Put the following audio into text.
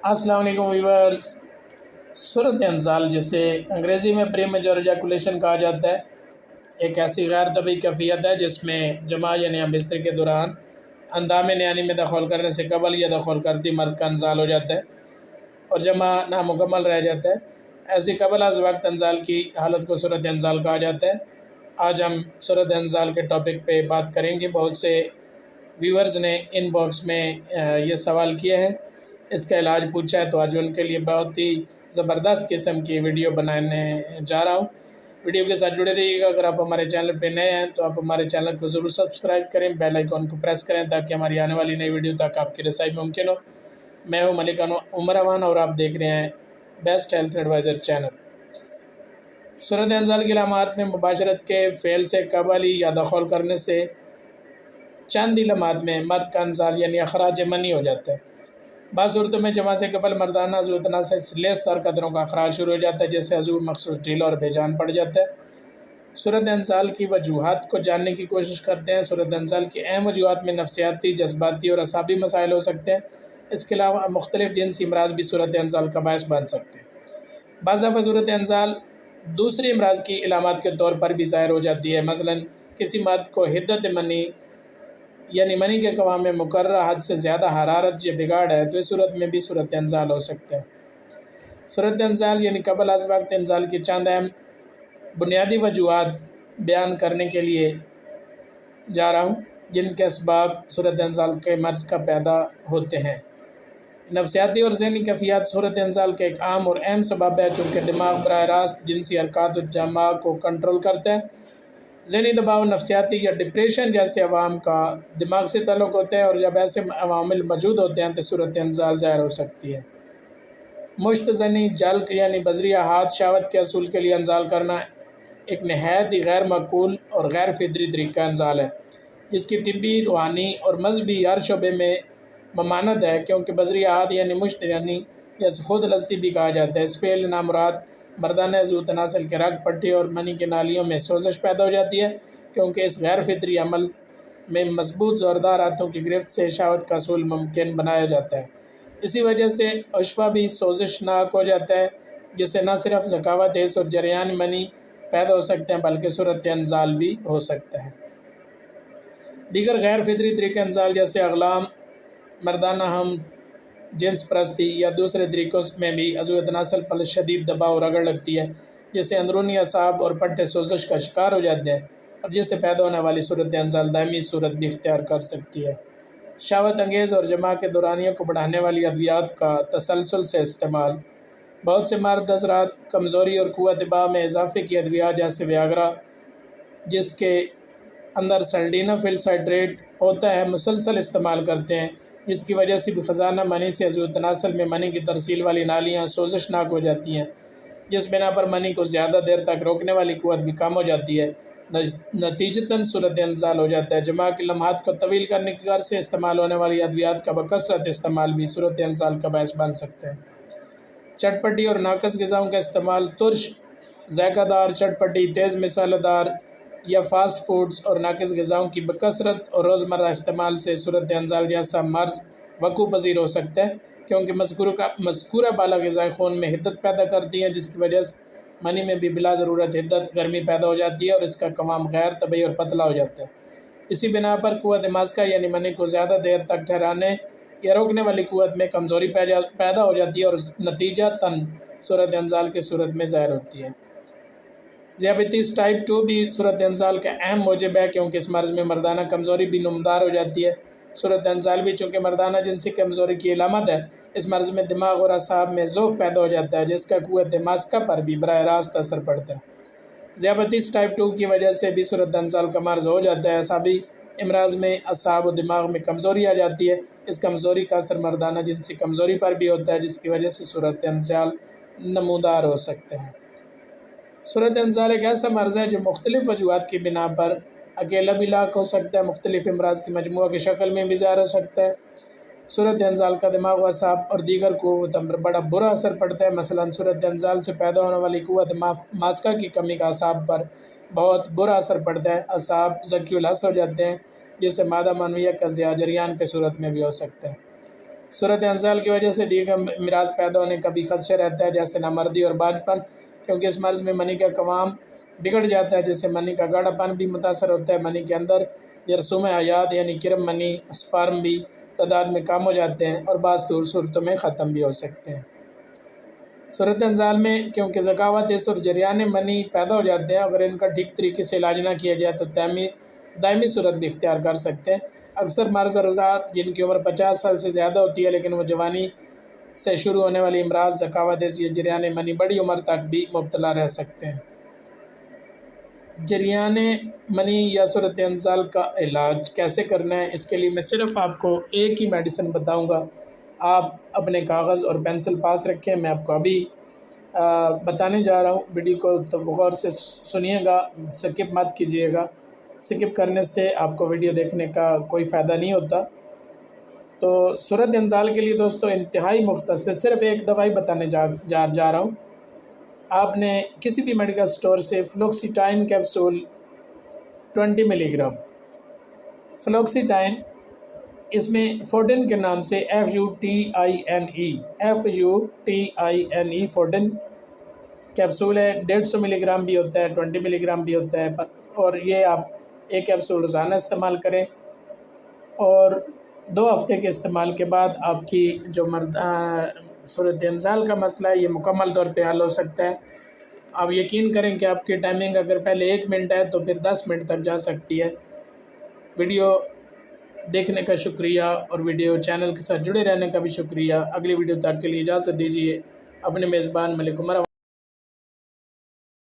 अस्सलाम वालेकुम व्यूअर्स। सूरत इंजाल जिसे अंग्रेज़ी में प्रीमेच्योर एजाकुलेशन कहा जाता है, एक ऐसी गैर तबी कैफियत है जिसमें जमा यानी बिस्तर के दौरान अंदाम न्यानी में दखल करने से कबल या दखल करती मर्द का इंजाल हो जाता है और जमा नामुकम्मल रह जाता है। ऐसी कबल अज़ वक्त इंजाल की हालत को सूरत इंजाल कहा जाता है। आज हम सूरत इंजाल के टॉपिक पे बात करेंगे। बहुत से व्यूअर्स ने इनबॉक्स में ये सवाल किए हैं, इसका इलाज पूछा है, तो आज उनके लिए बहुत ही ज़बरदस्त किस्म की वीडियो बनाने जा रहा हूँ। वीडियो के साथ जुड़े रहिएगा। अगर आप हमारे चैनल पे नए हैं तो आप हमारे चैनल को ज़रूर सब्सक्राइब करें, बेल आइकॉन को प्रेस करें ताकि हमारी आने वाली नई वीडियो तक आपकी रसाई मुमकिन हो। मैं हूँ मलिक उमर अमान और आप देख रहे हैं बेस्ट हेल्थ एडवाइज़र चैनल। सूरत इंजाल की अलामात में मुबाशरत के फ़ेल से कबल या दखल करने से चंद लम्हात में मर्द का इंजाल यानी अखराज मनी हो जाता है। बाज़ सूरतों में जमा से कबल मर्दाना ज़रूरतना से लेस तर कदरों का अखराज शुरू हो जाता है, जैसे अजू मखसूस ढीला और बेजान पड़ जाता है। सूरत इंजाल की वजूहात को जानने की कोशिश करते हैं। सूरत इंजाल की अहम वजूहात में नफसियाती, जज्बाती और असाबी मसाइल हो सकते हैं। इसके अलावा मुख्तलिफ जिनसी अमराज भी सूरत इंजाल का बायस बन सकते हैं। बाज़ दफ़ा सूरत इंजाल दूसरी अमराज की इलामात के तौर पर भी ज़ाहिर हो जाती है। मसलन किसी मर्द को हिद्दत मनी यानी मनी के कवाम में मुकर्रर हद से ज़्यादा हरारत या बिगाड़ है, तो इस सूरत में भी सूरत इंजाल हो सकते हैं। सूरत इंजाल यानी कबल अज़ वक्त इंजाल की चंद अहम बुनियादी वजूहात बयान करने के लिए जा रहा हूँ, जिनके असबाब सूरत इंजाल के मर्ज़ का पैदा होते हैं। नफसियाती और ज़हनी कैफियत सूरत इंजाल के एक आम और अहम सबब है, चूँकि दिमाग बराह रास्त जिनसी हरकत और जमा को कंट्रोल करता है। ज़हनी दबाव, नफसियाती या डिप्रेशन जैसे अवाम का दिमाग से ताल्लुक़ होता है और जब ऐसे अवामिल मौजूद होते हैं तो सूरत इंजाल ज़ाहिर हो सकती है। मुश्त ज़नी, जल्क यानी बजरिया हाथ शहवत के असूल के लिए इंजाल करना एक नहायत ही गैर माकूल और गैर फितरी तरीका इंजाल है, जिसकी तिब्बी, रूहानी और मजहबी हर शोबे में ममानत है, क्योंकि बजरिया हाथ यानी मुश्त यानी जैसे खुद लस्ती भी कहा जाता है। इस फेल नामुराद मर्दाना ज़ू तनासल के रग पट्टी और मनी के नालियों में सोजश पैदा हो जाती है, क्योंकि इस गैर फितरी अमल में मजबूत ज़ोरदार हाथों की गिरफ्त से शहवत का असूल मुमकिन बनाया जाता है। इसी वजह से अशफा भी सोजिशनाक हो जाता है, जिससे न सिर्फ ज़कावत, हेस और जरियान मनी पैदा हो सकते हैं, बल्कि सूरत इंजाल भी हो सकता है। दीगर गैर फितरी तरीके इंजाल जैसे अगलाम, मर्दाना हम जिन्स परस्ती या दूसरे तरीक़ों में भी अज़ू तनासल पर शदीद दबाव रगड़ लगती है, जिससे अंदरूनी असाब और पट्टे सोजश का शिकार हो जाते हैं और जिससे पैदा होने वाली सूरत इंजाल दायमी सूरत भी इख्तियार कर सकती है। शहवत अंगेज़ और जमा के दौरानियों को बढ़ाने वाली अद्वियात का तसलसल से इस्तेमाल। बहुत से मर्द हज़रात कमज़ोरी और क़ुव्वत बा में इजाफ़े की अद्वियात जैसे वियाग्रा, जिसके अंदर सल्डीनाफिल साइट्रेट होता है, मुसलसल इस्तेमाल करते हैं, जिसकी वजह से भी ख़जाना मनी से अज़ू तनासल में मनी की तरसील वाली नालियाँ सोजशनाक हो जाती हैं, जिस बिना पर मनी को ज़्यादा देर तक रोकने वाली क़ुव्वत भी कम हो जाती है। नतीजतन सूरत इंजाल हो जाता है। जमा के लम्हात को तवील करने की गर्ज से इस्तेमाल होने वाली अद्वियात का बकसरत इस्तेमाल भी सूरत इंजाल का बायस बन सकते हैं। चटपटी और नाकस ग़िज़ाओं का इस्तेमाल, तुर्श, ज़ायकादार, चटपटी, तेज़ मसालेदार या फ़ास्ट फूड्स और नाकिस ग़िज़ाओं की बकसरत और रोज़मर्रा इस्तेमाल से सूरत इंजाल जैसा मर्ज़ वक़ू पज़ीर हो सकता है, क्योंकि मज़कूरा बाला ग़िज़ाएँ खून में हिद्दत पैदा करती हैं, जिसकी वजह से मनी में भी बिला ज़रूरत हिद्दत गर्मी पैदा हो जाती है और इसका कवाम गैर तबई और पतला हो जाता है। इसी बिना पर क़ुव्वत मास्का यानी मनी को ज़्यादा देर तक ठहराने या रोकने वाली क़ुव्वत में कमज़ोरी पैदा हो जाती है और नतीजतन सूरत इंजाल की सूरत में ज़ाहिर होती है। ज़ियाबतीस टाइप 2 भी सूरत इंजाल का अहम मूजिब है, क्योंकि इस मर्ज़ में मर्दाना कमज़ोरी भी नुमदार हो जाती है। सूरत इंजाल भी चूँकि मर्दाना जिनसी कमज़ोरी की अलामत है, इस मर्ज़ में दिमाग और असाब में ज़ोफ़ पैदा हो जाता है, जिसका क़ुव्वत मास्का पर भी बराह रास्त असर पड़ता है। ज़ियाबतीस टाइप 2 की वजह से भी सूरत इंजाल का मर्ज़ हो जाता है। असाबी अमराज़ में असाब और दिमाग में कमज़ोरी आ जाती है। इस कमज़ोरी का असर मर्दाना जिनसी कमज़ोरी पर भी होता है, जिसकी वजह से सूरत इंजाल नमूदार हो सकते हैं। सूरत इंजाल एक ऐसा मर्ज़ है जो मुख्तलिफ़ वजूहात की बिना पर अकेला भी लाक हो सकता है, मुख्तलिफ़ अमराज़ की मजमुआ की शक्ल में भी ज़ाहिर हो सकता है। सूरत इंजाल का दिमाग, असाब और दीगर क़ुव्वत पर बड़ा बुरा असर पड़ता है। मसलन सूरत इंजाल से पैदा होने वाली क़ुव्वत मास्का की कमी का असाब पर बहुत बुरा असर पड़ता है। असाब ज़कियुल हस हो जाते हैं, जिससे मादा मनविया का ज़िया जरियान की सूरत में भी हो सकता है। सूरत अंसाल की वजह से दीगर मिराज पैदा होने का भी खदशा रहता है, जैसे नामर्दी और बाजपन, क्योंकि इस मर्ज़ में मनी का कवाम बिगड़ जाता है, जिससे मनी का गाढ़ापन भी मुतासर होता है। मनी के अंदर जरसूम हयात यानी किरम मनी स्पर्म भी तादाद में कम हो जाते हैं और बाज़ सूरतों में ख़त्म भी हो सकते हैं। सूरत अंसाल में क्योंकि ज़कावत इस और जरियान मनी पैदा हो जाते हैं, अगर इनका ठीक तरीके से इलाज ना किया जाए तो दायमी सूरत भी इख्तियार कर सकते हैं। अक्सर मर्ज़ रज़ात जिनकी उम्र 50 साल से ज़्यादा होती है लेकिन वो जवानी से शुरू होने वाली इमराज़ ज़कावत या जरियान मनी बड़ी उम्र तक भी मुब्तला रह सकते हैं। जरियान मनी या सूरत अंसाल का इलाज कैसे करना है, इसके लिए मैं सिर्फ़ आपको एक ही मेडिसिन बताऊंगा। आप अपने कागज़ और पेंसिल पास रखें, मैं आपको अभी बताने जा रहा हूँ। वीडियो को तो गौर से सुनिएगा, स्किप मत कीजिएगा। स्किप करने से आपको वीडियो देखने का कोई फ़ायदा नहीं होता। तो सूरत अंसाल के लिए दोस्तों इंतहाई मुख्तसर सिर्फ़ एक दवाई बताने जा रहा हूँ। आपने किसी भी मेडिकल स्टोर से फ्लोक्सीटाइन कैप्सूल 20 मिलीग्राम, फ्लोक्सीटाइन इसमें फोर्टिन के नाम से FUTINE फोर्टिन कैप्सूल है। 150 मिलीग्राम भी होता है, 20 मिलीग्राम भी होता है, और ये आप एक कैप्सूल रोज़ाना इस्तेमाल करें और 2 हफ्ते के इस्तेमाल के बाद आपकी जो सूरत अंसाल का मसला है ये मुकम्मल तौर पे हल हो सकता है। आप यकीन करें कि आपकी टाइमिंग अगर पहले 1 मिनट है तो फिर 10 मिनट तक जा सकती है। वीडियो देखने का शुक्रिया और वीडियो चैनल के साथ जुड़े रहने का भी शुक्रिया। अगली वीडियो तक के लिए इजाज़त दीजिए। अपने मेज़बान मलिक उमर